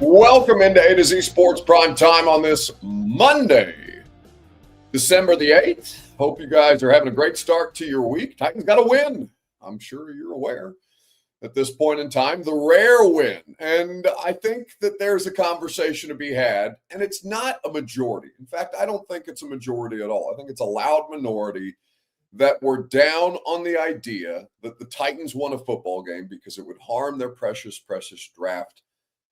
Welcome into A to Z Sports Prime Time on this Monday, December the 8th. Hope you guys are having a great start to your week. Titans got a win. I'm sure you're aware at this point in time, the rare win. And I think that there's a conversation to be had, and it's not a majority. In fact, I don't think it's a majority at all. I think it's a loud minority that were down on the idea that the Titans won a football game because it would harm their precious draft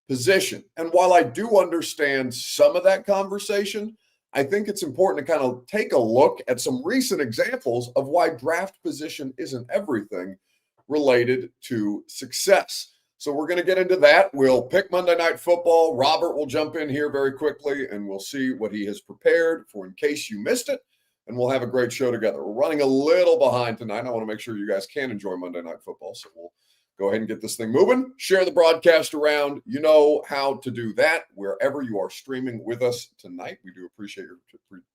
position. And while I do understand some of that conversation, I think it's important to kind of take a look at some recent examples of why draft position isn't everything related to success. So we're going to get into that. We'll pick Monday Night Football. Robert will jump in here very quickly and we'll see what he has prepared for in case you missed it. And we'll have a great show together. We're running a little behind tonight. I want to make sure you guys can enjoy Monday Night Football. So we'll go ahead and get this thing moving. Share the broadcast around. You know how to do that wherever you are streaming with us tonight. We do appreciate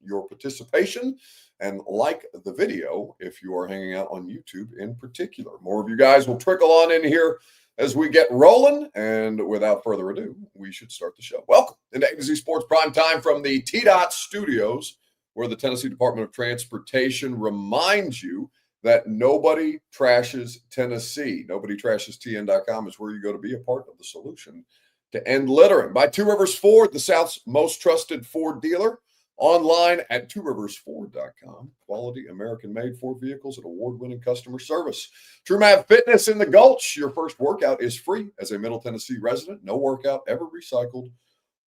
your participation. And like the video if you are hanging out on YouTube in particular. More of you guys will trickle on in here as we get rolling. And without further ado, we should start the show. Welcome into A to Z Sports Prime Time from the T-Dot Studios, where the Tennessee Department of Transportation reminds you that nobody trashes Tennessee. NobodyTrashesTN.com is where you go to be a part of the solution to end littering. By Two Rivers Ford, the South's most trusted Ford dealer. Online at tworiversford.com. Quality American-made Ford vehicles at award-winning customer service. TrueMav Fitness in the Gulch. Your first workout is free as a Middle Tennessee resident. No workout ever recycled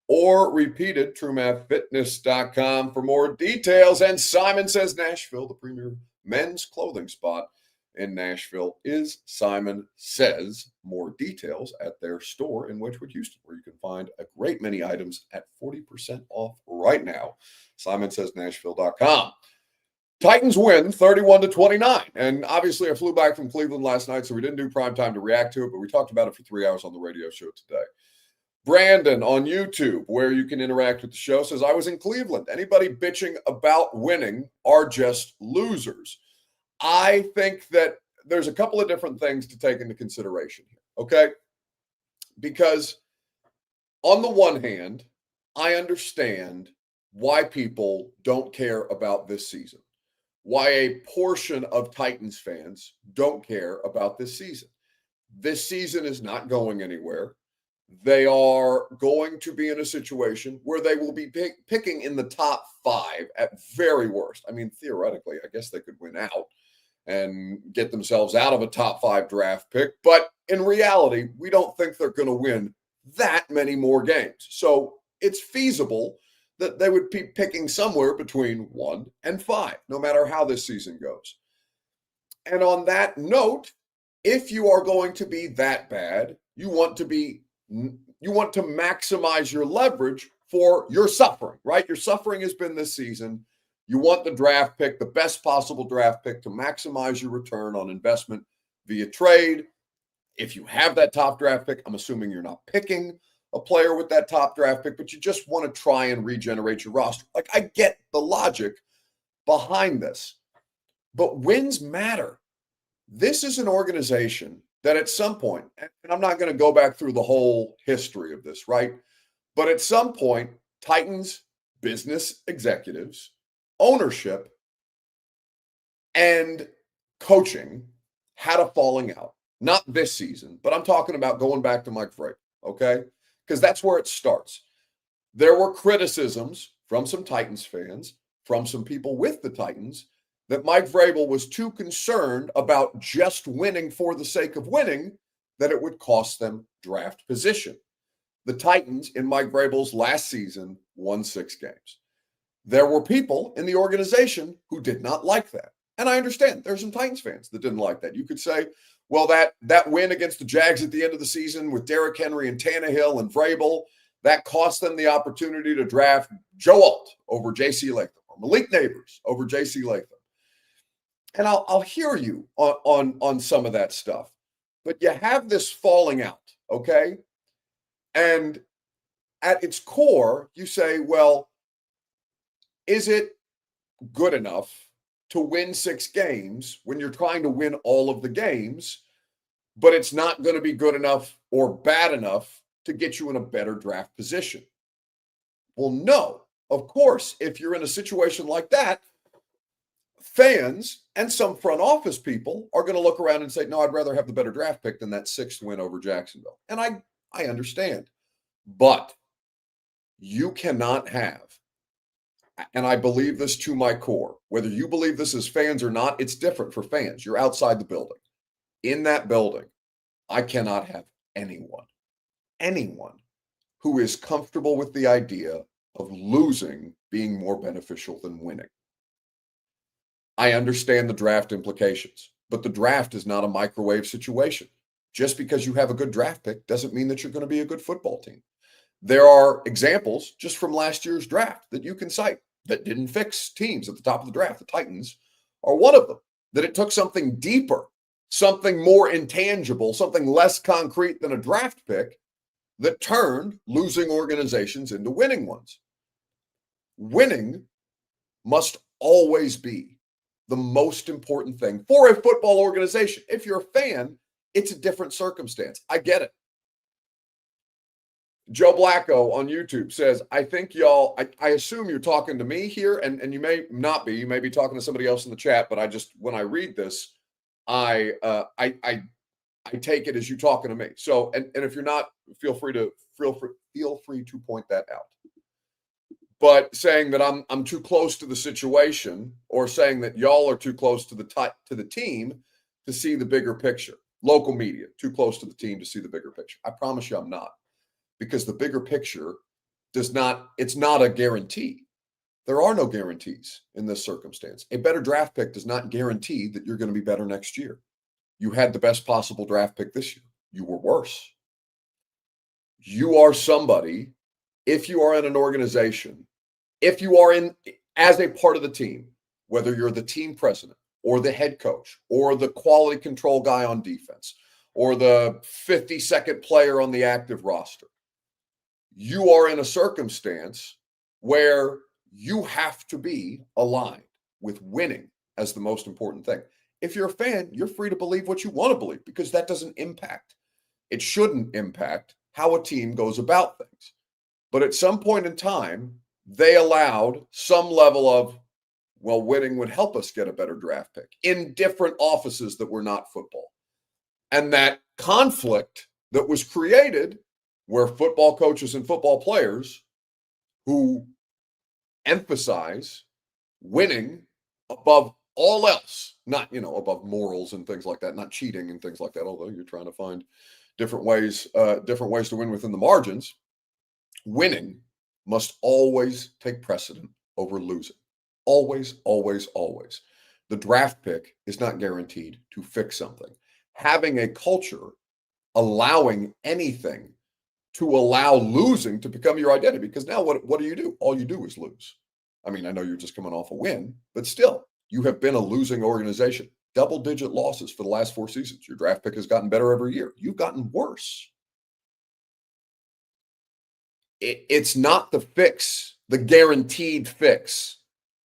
or repeated. TrueMathFitness.com for more details. And Simon Says Nashville, the premier men's clothing spot in Nashville, is Simon Says. More details at their store in Wedgwood, Houston, where you can find a great many items at 40% off right now. SimonSaysNashville.com. Titans win 31-29. And obviously I flew back from Cleveland last night, so we didn't do prime time to react to it, but we talked about it for 3 hours on the radio show today. Brandon on YouTube, where you can interact with the show, says, I was in Cleveland. Anybody bitching about winning are just losers. I think that there's a couple of different things to take into consideration here, okay? Because on the one hand, I understand why people don't care about this season, why a portion of Titans fans don't care about this season. This season is not going anywhere. They are going to be in a situation where they will be picking in the top 5 at very worst. I mean, theoretically, I guess they could win out and get themselves out of a top 5 draft pick. But in reality, we don't think they're going to win that many more games. So it's feasible that they would be picking somewhere between 1 and 5, no matter how this season goes. And on that note, if you are going to be that bad, you want to maximize your leverage for your suffering, right? Your suffering has been this season. You want the draft pick, the best possible draft pick, to maximize your return on investment via trade. If you have that top draft pick, I'm assuming you're not picking a player with that top draft pick, but you just want to try and regenerate your roster. Like, I get the logic behind this, but wins matter. This is an organization that at some point, and I'm not going to go back through the whole history of this, right? But at some point, Titans business executives, ownership, and coaching had a falling out. Not this season, but I'm talking about going back to Mike Vrabel, okay? Because that's where it starts. There were criticisms from some Titans fans, from some people with the Titans, that Mike Vrabel was too concerned about just winning for the sake of winning, that it would cost them draft position. The Titans in Mike Vrabel's last season won 6 games. There were people in the organization who did not like that. And I understand there's some Titans fans that didn't like that. You could say, well, that win against the Jags at the end of the season with Derrick Henry and Tannehill and Vrabel, that cost them the opportunity to draft Joe Alt over J.C. Latham, or Malik Neighbors over J.C. Latham. And I'll hear you on some of that stuff. But you have this falling out, okay? And at its core, you say, well, is it good enough to win 6 games when you're trying to win all of the games, but it's not going to be good enough or bad enough to get you in a better draft position. Well, no. Of course, if you're in a situation like that, fans and some front office people are going to look around and say, no, I'd rather have the better draft pick than that 6th win over Jacksonville. And I understand. But you cannot have, and I believe this to my core, whether you believe this as fans or not, it's different for fans. You're outside the building. In that building, I cannot have anyone who is comfortable with the idea of losing being more beneficial than winning. I understand the draft implications, but the draft is not a microwave situation. Just because you have a good draft pick doesn't mean that you're going to be a good football team. There are examples just from last year's draft that you can cite that didn't fix teams at the top of the draft. The Titans are one of them, that it took something deeper, something more intangible, something less concrete than a draft pick that turned losing organizations into winning ones. Winning must always be the most important thing for a football organization. If you're a fan, it's a different circumstance. I get it. Joe Blacko on YouTube says, I think y'all, I assume you're talking to me here, and you may not be. You may be talking to somebody else in the chat, but when I read this, I take it as you talking to me. So, and if you're not, feel free to point that out. But saying that I'm too close to the situation, or saying that y'all are too close to the team to see the bigger picture. Local media, too close to the team to see the bigger picture. I promise you I'm not. Because the bigger picture it's not a guarantee. There are no guarantees in this circumstance. A better draft pick does not guarantee that you're going to be better next year. You had the best possible draft pick this year. You were worse. You are somebody, if you are in an organization, if you are in as a part of the team, whether you're the team president or the head coach or the quality control guy on defense or the 52nd player on the active roster, you are in a circumstance where you have to be aligned with winning as the most important thing. If you're a fan, you're free to believe what you want to believe, because that doesn't impact. It shouldn't impact how a team goes about things. But at some point in time, they allowed some level of, well, winning would help us get a better draft pick in different offices that were not football. And that conflict that was created, where football coaches and football players who emphasize winning above all else, not, above morals and things like that, not cheating and things like that, although you're trying to find different ways to win within the margins, winning must always take precedent over losing. Always, always, always. The draft pick is not guaranteed to fix something. Having a culture allowing anything to allow losing to become your identity, because now what do? All you do is lose. I mean, I know you're just coming off a win, but still, you have been a losing organization. Double-digit losses for the last 4 seasons. Your draft pick has gotten better every year. You've gotten worse. It's not the fix, the guaranteed fix,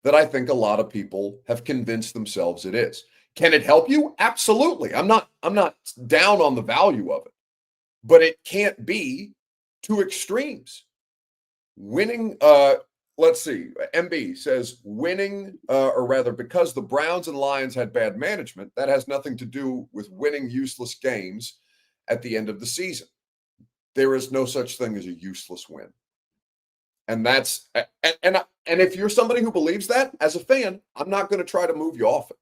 that I think a lot of people have convinced themselves it is. Can it help you? Absolutely. I'm not down on the value of it, but it can't be two extremes. Winning, let's see, MB says winning, or rather, because the Browns and Lions had bad management, that has nothing to do with winning useless games at the end of the season. There is no such thing as a useless win. And that's, and if you're somebody who believes that, as a fan, I'm not going to try to move you off it.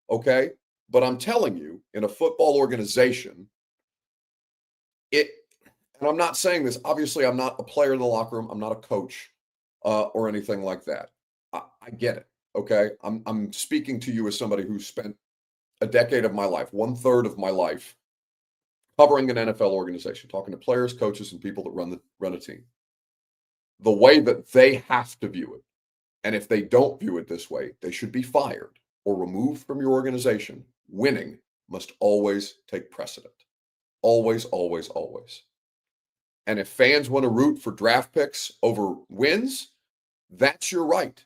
Okay. But I'm telling you, in a football organization, and I'm not saying this, obviously, I'm not a player in the locker room. I'm not a coach or anything like that. I get it. Okay. I'm speaking to you as somebody who spent a decade of my life, 1/3 of my life, covering an NFL organization, talking to players, coaches, and people that run a team. The way that they have to view it, and if they don't view it this way, they should be fired or removed from your organization. Winning must always take precedent. Always, always, always. And if fans want to root for draft picks over wins, that's your right.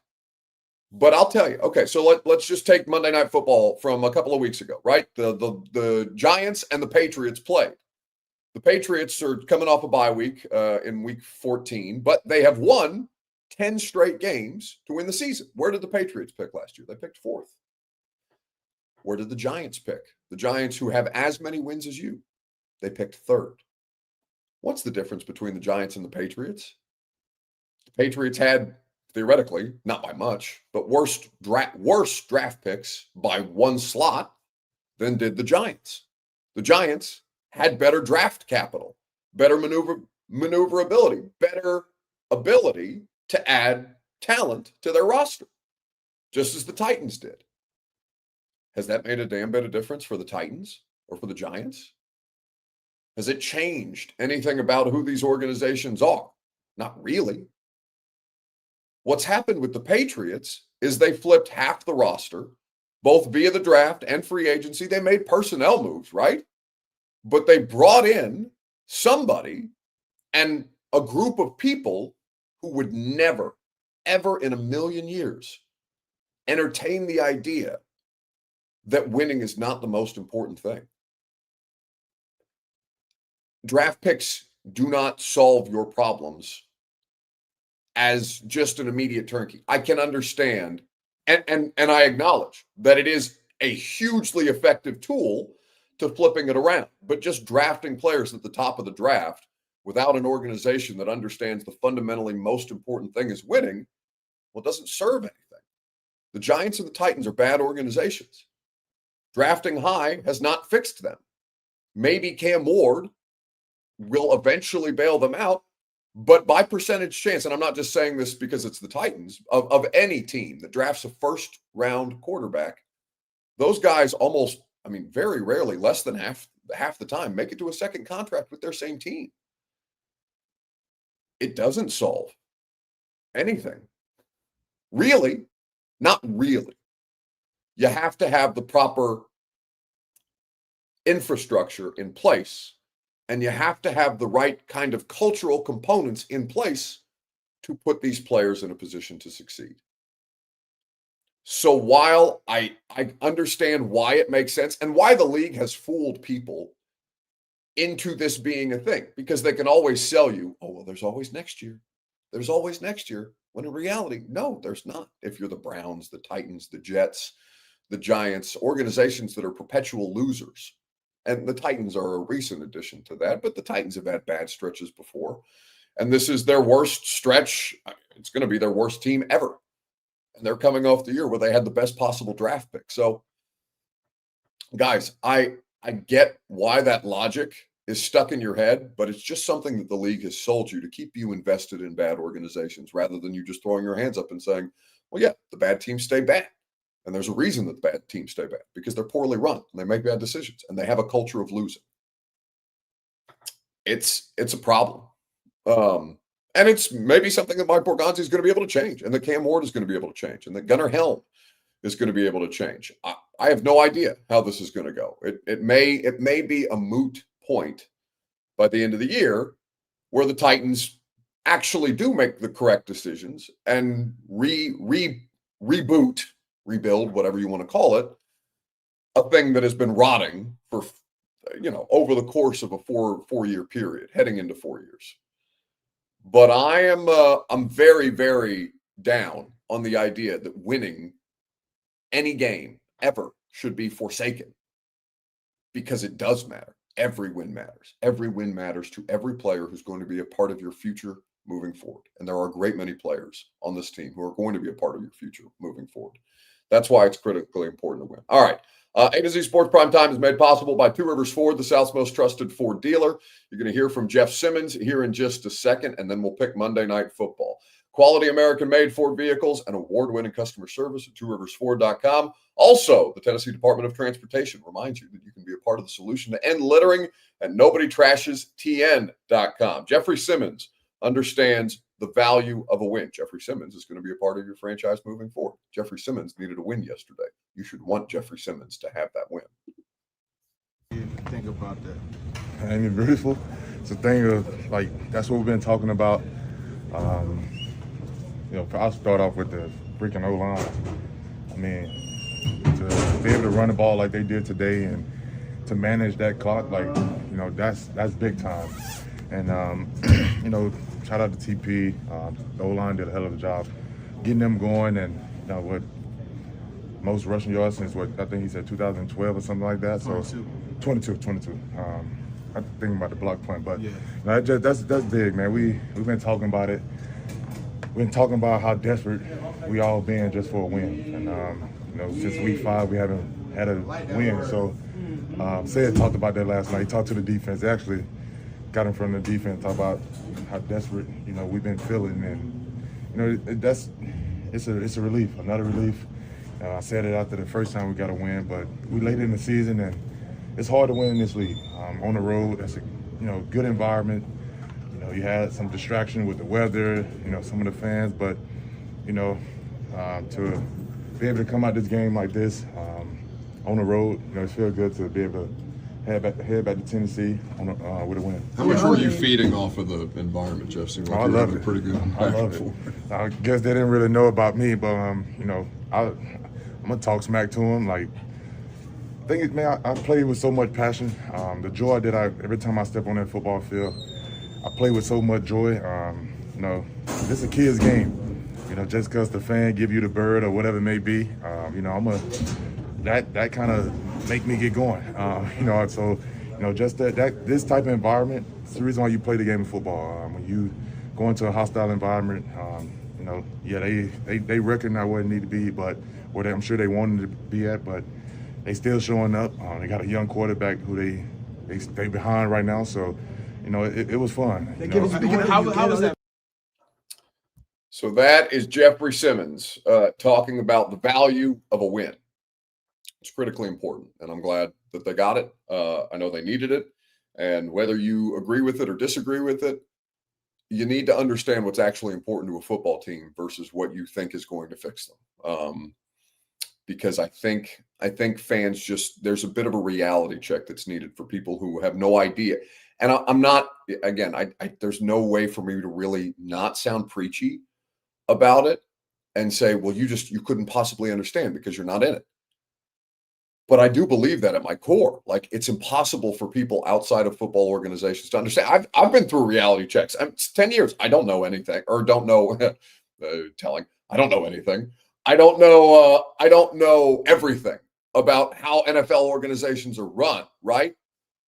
But I'll tell you, okay, so let's just take Monday Night Football from a couple of weeks ago, right? The Giants and the Patriots played. The Patriots are coming off a bye week in week 14, but they have won 10 straight games to win the season. Where did the Patriots pick last year? They picked 4th. Where did the Giants pick? The Giants, who have as many wins as you, they picked 3rd. What's the difference between the Giants and the Patriots? The Patriots had, theoretically, not by much, but worse draft picks by 1 slot than did the Giants. The Giants had better draft capital, better maneuverability, better ability to add talent to their roster, just as the Titans did. Has that made a damn bit of difference for the Titans or for the Giants? Has it changed anything about who these organizations are? Not really. What's happened with the Patriots is they flipped half the roster, both via the draft and free agency. They made personnel moves, right? But they brought in somebody and a group of people who would never, ever in a million years entertain the idea that winning is not the most important thing. Draft picks do not solve your problems as just an immediate turnkey. I can understand, and I acknowledge that it is a hugely effective tool to flipping it around. But just drafting players at the top of the draft without an organization that understands the fundamentally most important thing is winning, well, it doesn't serve anything. The Giants and the Titans are bad organizations. Drafting high has not fixed them. Maybe Cam Ward will eventually bail them out, but by percentage chance, and I'm not just saying this because it's the Titans, of any team that drafts a first-round quarterback, those guys almost, very rarely, less than half the time, make it to a second contract with their same team. It doesn't solve anything. Really, not really. You have to have the proper infrastructure in place, and you have to have the right kind of cultural components in place to put these players in a position to succeed. So while I understand why it makes sense and why the league has fooled people into this being a thing, because they can always sell you, oh, well, there's always next year. There's always next year. When in reality, no, there's not. If you're the Browns, the Titans, the Jets, the Giants, organizations that are perpetual losers. And the Titans are a recent addition to that, but the Titans have had bad stretches before. And this is their worst stretch. It's going to be their worst team ever. And they're coming off the year where they had the best possible draft pick. So, guys, I get why that logic is stuck in your head, but it's just something that the league has sold you to keep you invested in bad organizations rather than you just throwing your hands up and saying, well, yeah, the bad teams stay bad. And there's a reason that the bad teams stay bad, because they're poorly run and they make bad decisions and they have a culture of losing. It's a problem. And it's maybe something that Mike Borgonzi is going to be able to change, and that Cam Ward is going to be able to change, and that Gunnar Helm is going to be able to change. I have no idea how this is going to go. It may be a moot point by the end of the year where the Titans actually do make the correct decisions and reboot, rebuild, whatever you want to call it, a thing that has been rotting for, over the course of a four-year period, heading into 4 years. But I'm very, very down on the idea that winning any game ever should be forsaken, because it does matter. Every win matters. Every win matters to every player who's going to be a part of your future moving forward. And there are a great many players on this team who are going to be a part of your future moving forward. That's why it's critically important to win. All right. A to Z Sports Prime Time is made possible by Two Rivers Ford, the South's most trusted Ford dealer. You're going to hear from Jeff Simmons here in just a second, and then we'll pick Monday Night Football. Quality American-made Ford vehicles and award-winning customer service at tworiversford.com. Also, the Tennessee Department of Transportation reminds you that you can be a part of the solution to end littering at nobodytrashestn.com. Jeffrey Simmons understands the value of a win. Jeffrey Simmons is going to be a part of your franchise moving forward. Jeffrey Simmons needed a win yesterday. You should want Jeffrey Simmons to have that win. Think about that. Ain't it beautiful? It's a thing of, that's what we've been talking about. I'll start off with the freaking O-line. To be able to run the ball like they did today and to manage that clock, like, you know, that's big time. And you know, shout out to TP. The O-line did a hell of a job getting them going, and you know what, most rushing yards since what I think he said 2012 or something like that. So 22. I'm thinking about the block punt, but yeah, no, that's big, man. We've been talking about it. We've been talking about how desperate we all been just for a win, and you know, since week 5 we haven't had a win. So Sid talked about that last night. He talked to the defense. They actually got in front of the defense, talk about how desperate, you know, we've been feeling, and you know, it's a relief, another relief. I said it after the first time we got a win, but we late in the season, and it's hard to win in this league. On the road, that's a good environment. You know, you had some distraction with the weather, you know, some of the fans, but you know, to be able to come out this game like this on the road, you know, it feels good to be able to head back to Tennessee with a win. How much were you feeding off of the environment, Jeff? Seemed like I love it. Pretty good. I love it. I guess they didn't really know about me, but you know, I'm gonna talk smack to them. Like, man, I play with so much passion. The joy that every time I step on that football field, I play with so much joy. You know, this is a kid's game. You know, just because the fan give you the bird or whatever it may be, you know, that kind of make me get going. You know, so you know, just that this type of environment, it's the reason why you play the game of football. When you go into a hostile environment, you know, yeah, they recognize where it need to be, but where I'm sure they wanted to be at, but they still showing up. They got a young quarterback who they behind right now, so you know, it was fun. How was that? So that is Jeffrey Simmons talking about the value of a win. It's critically important, and I'm glad that they got it. I know they needed it, and whether you agree with it or disagree with it, you need to understand what's actually important to a football team versus what you think is going to fix them. Because I think fans there's a bit of a reality check that's needed for people who have no idea. And I'm not, again, there's no way for me to really not sound preachy about it and say, well, you couldn't possibly understand because you're not in it. But I do believe that at my core, like, it's impossible for people outside of football organizations to understand. I've been through reality checks. It's 10 years. I don't know anything, or don't know I don't know anything. I don't know everything about how NFL organizations are run, right?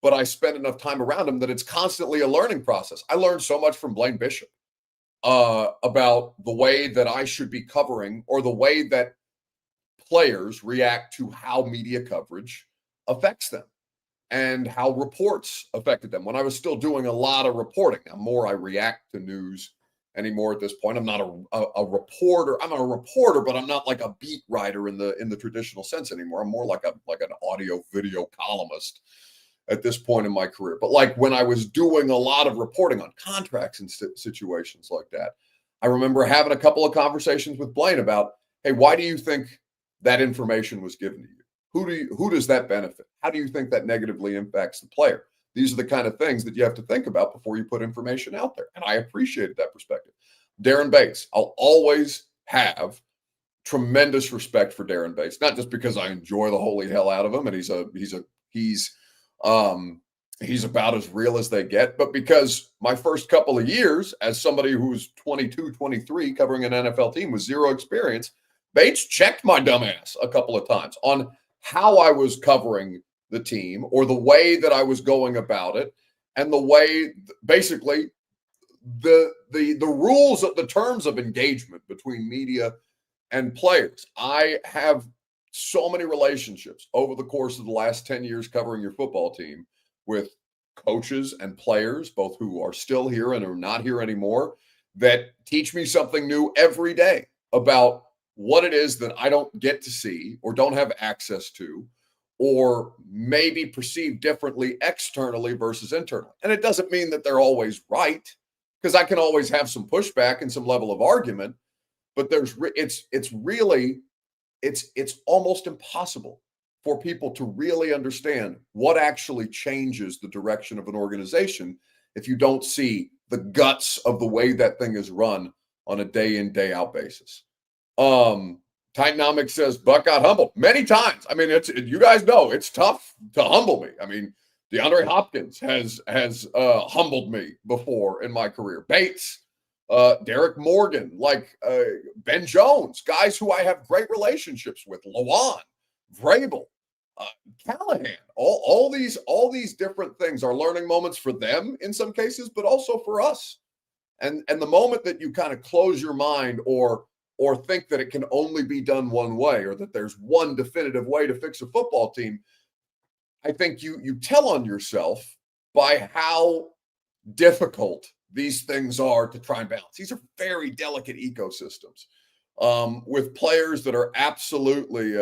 But I spend enough time around them that it's constantly a learning process. I learned so much from Blaine Bishop about the way that I should be covering, or the way that players react to how media coverage affects them and how reports affected them. When I was still doing a lot of reporting, now more I react to news anymore at this point. I'm not a reporter. I'm a reporter, but I'm not like a beat writer in the traditional sense anymore. I'm more like an audio video columnist at this point in my career. But like when I was doing a lot of reporting on contracts and situations like that, I remember having a couple of conversations with Blaine about, hey, why do you think that information was given to you? Who does that benefit? How do you think that negatively impacts the player? These are the kind of things that you have to think about before you put information out there. And I appreciated that perspective. Darren Bates, I'll always have tremendous respect for Darren Bates, not just because I enjoy the holy hell out of him and he's about as real as they get, but because my first couple of years as somebody who's 22, 23 covering an NFL team with zero experience, Bates checked my dumb ass a couple of times on how I was covering the team, or the way that I was going about it, and the way, basically, the rules of the terms of engagement between media and players. I have so many relationships over the course of the last 10 years covering your football team with coaches and players, both who are still here and are not here anymore, that teach me something new every day about what it is that I don't get to see or don't have access to, or maybe perceived differently externally versus internally. And it doesn't mean that they're always right, because I can always have some pushback and some level of argument, but it's almost impossible for people to really understand what actually changes the direction of an organization if you don't see the guts of the way that thing is run on a day in, day out basis. To Titanomics says Buck got humbled many times. I mean, you guys know it's tough to humble me. I mean, DeAndre Hopkins has humbled me before in my career. Bates, Derek Morgan, Ben Jones, guys who I have great relationships with. Lawan, Vrabel, Callahan. All these different things are learning moments for them in some cases, but also for us. And the moment that you kind of close your mind or think that it can only be done one way, or that there's one definitive way to fix a football team, I think you tell on yourself by how difficult these things are to try and balance. These are very delicate ecosystems with players that are absolutely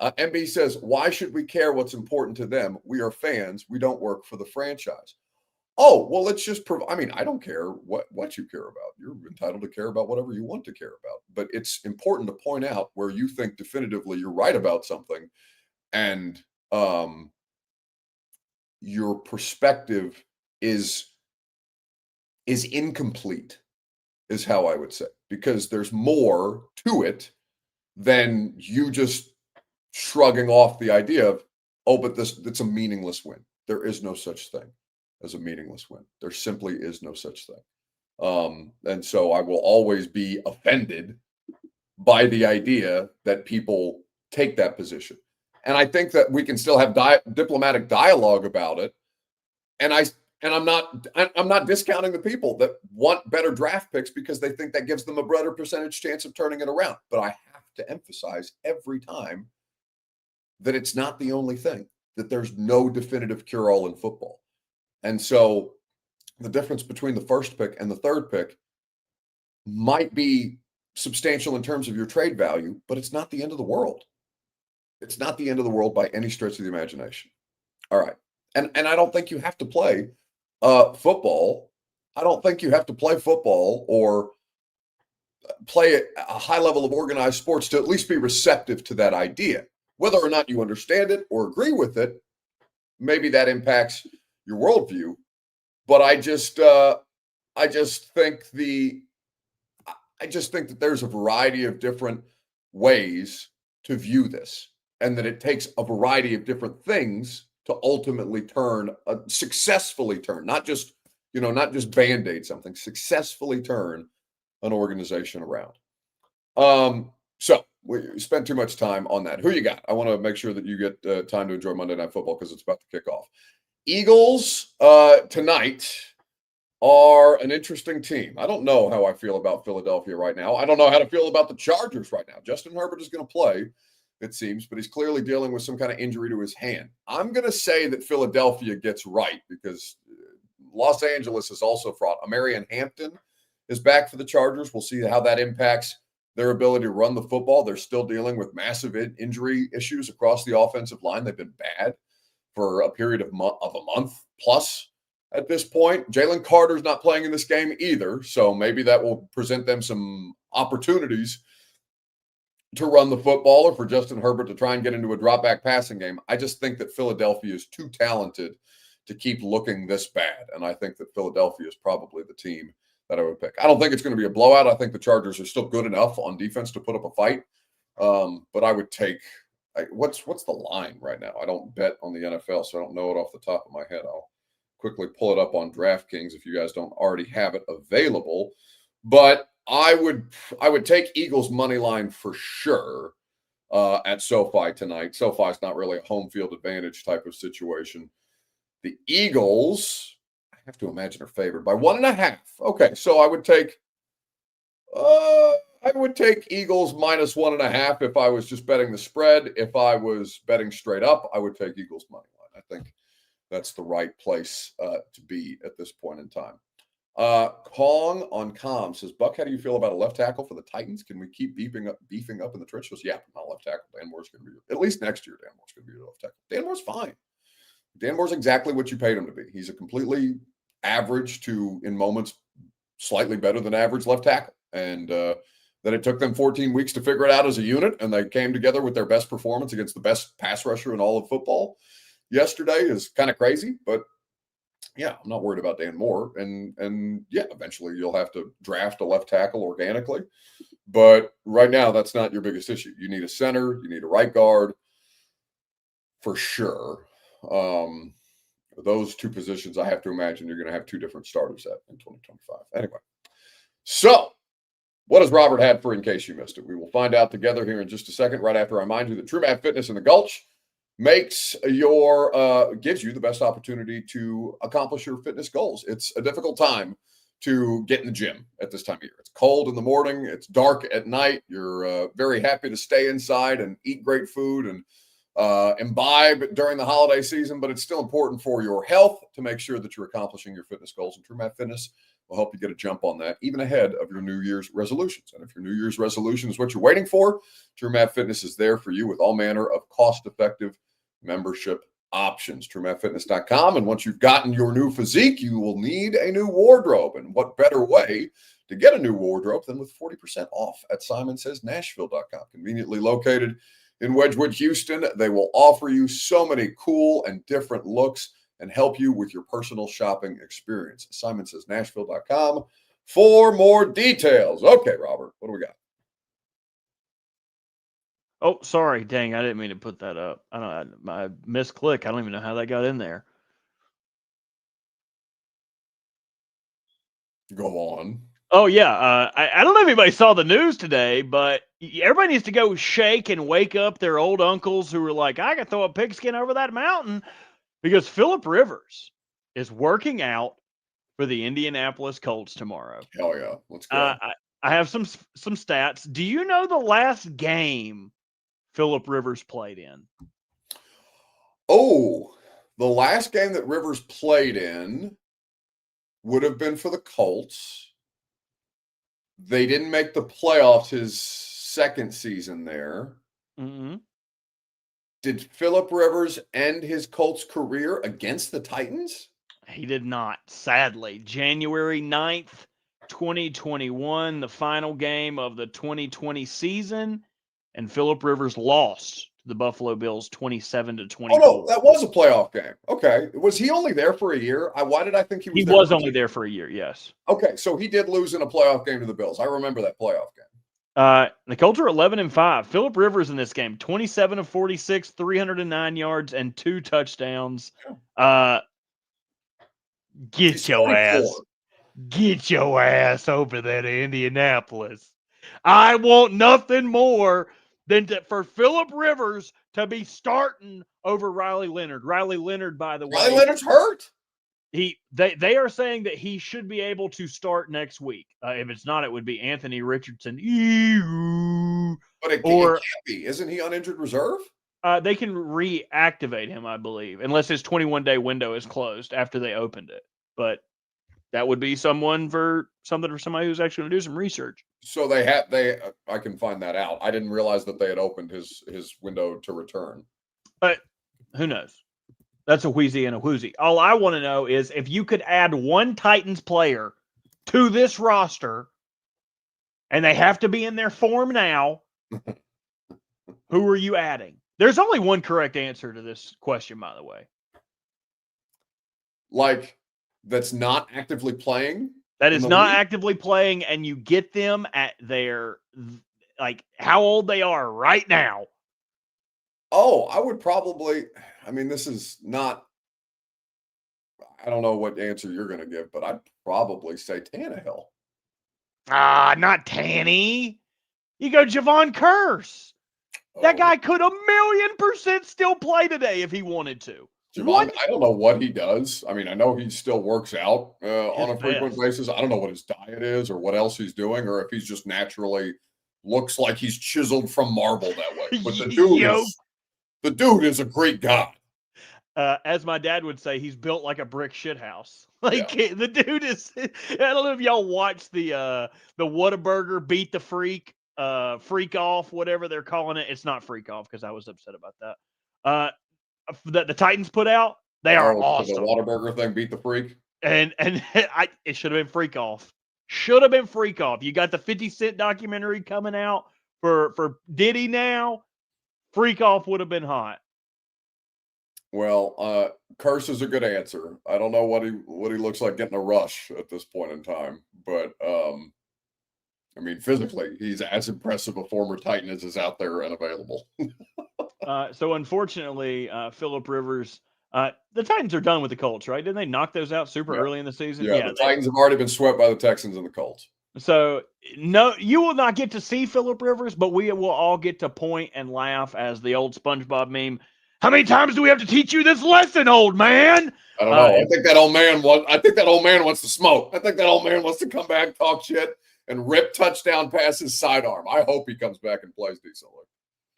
MB says, why should we care what's important to them? We are fans. We don't work for the franchise. Oh, well, let's just I don't care what you care about. You're entitled to care about whatever you want to care about. But it's important to point out where you think definitively you're right about something, and your perspective is incomplete, is how I would say, because there's more to it than you just shrugging off the idea of, oh, but it's a meaningless win. There is no such thing as a meaningless win. There simply is no such thing. And so I will always be offended by the idea that people take that position. And I think that we can still have diplomatic dialogue about it. And I'm not discounting the people that want better draft picks because they think that gives them a better percentage chance of turning it around. But I have to emphasize every time that it's not the only thing, that there's no definitive cure-all in football. And so the difference between the first pick and the third pick might be substantial in terms of your trade value, but it's not the end of the world. It's not the end of the world by any stretch of the imagination. All right. And I don't think you have to play football. I don't think you have to play football or play a high level of organized sports to at least be receptive to that idea. Whether or not you understand it or agree with it, maybe that impacts your worldview. But I just think that there's a variety of different ways to view this, and that it takes a variety of different things to ultimately successfully turn, not just Band-Aid something, successfully turn an organization around. So we spent too much time on that. Who you got? I want to make sure that you get time to enjoy Monday Night Football because it's about to kick off. Eagles tonight are an interesting team. I don't know how I feel about Philadelphia right now. I don't know how to feel about the Chargers right now. Justin Herbert is going to play, it seems, but he's clearly dealing with some kind of injury to his hand. I'm going to say that Philadelphia gets right because Los Angeles is also fraught. Amarian Hampton is back for the Chargers. We'll see how that impacts their ability to run the football. They're still dealing with massive injury issues across the offensive line. They've been bad for a period of a month plus at this point. Jalen Carter's not playing in this game either, so maybe that will present them some opportunities to run the football or for Justin Herbert to try and get into a drop-back passing game. I just think that Philadelphia is too talented to keep looking this bad, and I think that Philadelphia is probably the team that I would pick. I don't think it's going to be a blowout. I think the Chargers are still good enough on defense to put up a fight, but I would take what's the line right now? I don't bet on the NFL, so I don't know it off the top of my head. I'll quickly pull it up on DraftKings if you guys don't already have it available. But I would take Eagles money line for sure at SoFi tonight. SoFi's not really a home field advantage type of situation. The Eagles, I have to imagine, are favored by 1.5. Okay, so I would take Eagles minus 1.5 if I was just betting the spread. If I was betting straight up, I would take Eagles money line. I think that's the right place to be at this point in time. Kong on comm says, Buck, how do you feel about a left tackle for the Titans? Can we keep beefing up in the trenches? Yeah, not a left tackle. Dan Moore's going to be, at least next year, Dan Moore's going to be a left tackle. Dan Moore's fine. Dan Moore's exactly what you paid him to be. He's a completely average to, in moments, slightly better than average left tackle. And that it took them 14 weeks to figure it out as a unit, and they came together with their best performance against the best pass rusher in all of football yesterday is kind of crazy. But yeah, I'm not worried about Dan Moore. And yeah, eventually you'll have to draft a left tackle organically. But right now, that's not your biggest issue. You need a center, you need a right guard for sure. Those two positions, I have to imagine you're going to have two different starters at in 2025. Anyway, so what does Robert have for in case you missed it? We will find out together here in just a second, right after I remind you that TrueMath Fitness in the Gulch gives you the best opportunity to accomplish your fitness goals. It's a difficult time to get in the gym at this time of year. It's cold in the morning, it's dark at night. You're very happy to stay inside and eat great food and imbibe during the holiday season, but it's still important for your health to make sure that you're accomplishing your fitness goals. And TrueMath Fitness will help you get a jump on that, even ahead of your New Year's resolutions. And if your New Year's resolution is what you're waiting for, TrueMath Fitness is there for you with all manner of cost-effective membership options. TrueMathFitness.com. And once you've gotten your new physique, you will need a new wardrobe. And what better way to get a new wardrobe than with 40% off at SimonsSaysNashville.com. Conveniently located in Wedgwood, Houston, they will offer you so many cool and different looks and help you with your personal shopping experience. SimonsSaysNashville.com for more details. Okay, Robert, what do we got? Oh, sorry. Dang, I didn't mean to put that up. I misclick. I don't even know how that got in there. Go on. Oh, yeah. I don't know if anybody saw the news today, but everybody needs to go shake and wake up their old uncles who were like, I could throw a pigskin over that mountain, because Phillip Rivers is working out for the Indianapolis Colts tomorrow. Hell yeah. Let's go. I have some stats. Do you know the last game Phillip Rivers played in? Oh, the last game that Rivers played in would have been for the Colts. They didn't make the playoffs his second season there. Mm-hmm. Did Phillip Rivers end his Colts career against the Titans? He did not, sadly. January 9th, 2021, the final game of the 2020 season, and Phillip Rivers lost to the Buffalo Bills 27-24. Oh, no, that was a playoff game. Okay. Was he only there for a year? Why did I think he was He there? was only there for a year, yes. Okay, so he did lose in a playoff game to the Bills. I remember that playoff game. The Colts are 11-5. Phillip Rivers in this game, 27 of 46, 309 yards, and 2 touchdowns. Get your ass over there to Indianapolis. I want nothing more than for Phillip Rivers to be starting over Riley Leonard. Riley Leonard, by the way, Riley Leonard's hurt. They are saying that he should be able to start next week. If it's not, it would be Anthony Richardson. But it can't be. Isn't he on injured reserve? They can reactivate him, I believe, unless his 21-day window is closed after they opened it. But that would be somebody who's actually going to do some research. So I can find that out. I didn't realize that they had opened his window to return. But who knows? That's a wheezy and a whoozy. All I want to know is if you could add one Titans player to this roster, and they have to be in their form now, who are you adding? There's only one correct answer to this question, by the way. Like, that's not actively playing? That is not actively playing, and you get them at their, like, how old they are right now. Oh, I would probably, this is not, I don't know what answer you're going to give, but I'd probably say Tannehill. Not Tanny. You go Javon Curse. That guy could 1,000,000% still play today if he wanted to. Javon, I don't know what he does. I know he still works out on a frequent basis. I don't know what his diet is or what else he's doing, or if he's just naturally looks like he's chiseled from marble that way. But the dude is a great guy. As my dad would say, he's built like a brick shithouse. The dude is. I don't know if y'all watch the Whataburger Beat the Freak, Freak Off, whatever they're calling it. It's not Freak Off because I was upset about that. That the Titans put out, they are awesome. The Whataburger thing, Beat the Freak, and it should have been Freak Off. Should have been Freak Off. You got the 50 Cent documentary coming out for Diddy now. Freak Off would have been hot. Well, Curse is a good answer. I don't know what he looks like getting a rush at this point in time, but I mean, physically, he's as impressive a former Titan as is out there and available. So unfortunately, Phillip Rivers, the Titans are done with the Colts, right? Didn't they knock those out super early in the season? Yeah, the Titans have already been swept by the Texans and the Colts. So no, you will not get to see Phillip Rivers, but we will all get to point and laugh as the old SpongeBob meme. How many times do we have to teach you this lesson, old man? I don't know. I think that old man wants to smoke. I think that old man wants to come back, talk shit, and rip touchdown passes sidearm. I hope he comes back and plays decently.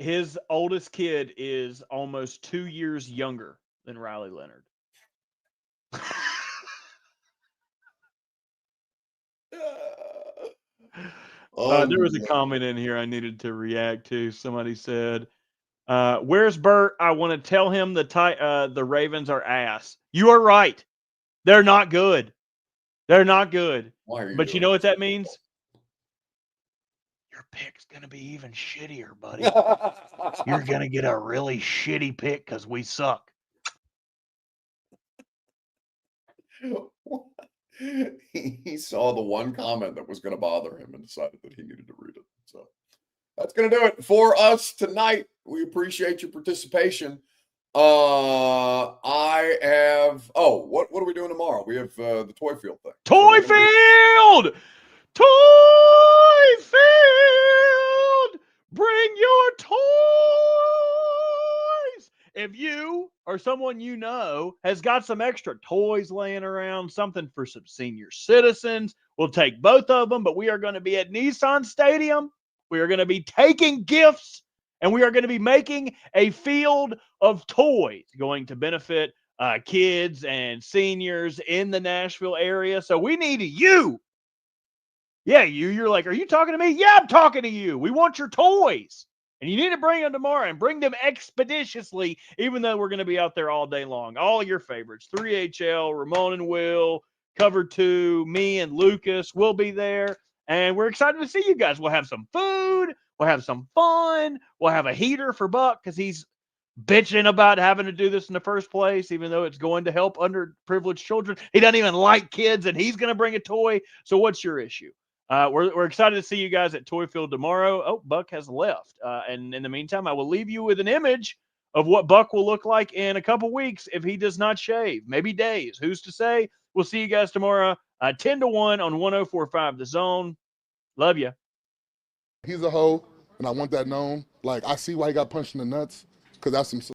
His oldest kid is almost 2 years younger than Riley Leonard. There was a comment in here I needed to react to. Somebody said, "Where's Bert? I want to tell him the Ravens are ass." You are right. They're not good. They're not good. But you know what that means? Your pick's going to be even shittier, buddy. You're going to get a really shitty pick because we suck. He saw the one comment that was going to bother him and decided that he needed to read it. So that's going to do it for us tonight. We appreciate your participation. What are we doing tomorrow? We have the Toy Field thing. Toy Field! Toy Field! Bring your toys! If you or someone you know has got some extra toys laying around, something for some senior citizens, we'll take both of them, but we are going to be at Nissan Stadium. We are going to be taking gifts, and we are going to be making a field of toys going to benefit kids and seniors in the Nashville area. So we need you. Yeah, you're like, are you talking to me? Yeah, I'm talking to you. We want your toys. And you need to bring them tomorrow and bring them expeditiously, even though we're going to be out there all day long. All your favorites, 3HL, Ramon and Will, Cover 2, me and Lucas will be there. And we're excited to see you guys. We'll have some food. We'll have some fun. We'll have a heater for Buck because he's bitching about having to do this in the first place, even though it's going to help underprivileged children. He doesn't even like kids, and he's going to bring a toy. So what's your issue? We're excited to see you guys at Toy Field tomorrow. Oh, Buck has left. And in the meantime, I will leave you with an image of what Buck will look like in a couple weeks if he does not shave. Maybe days. Who's to say? We'll see you guys tomorrow, 10-1 on 104.5 The Zone. Love you. He's a hoe, and I want that known. Like, I see why he got punched in the nuts, because that's some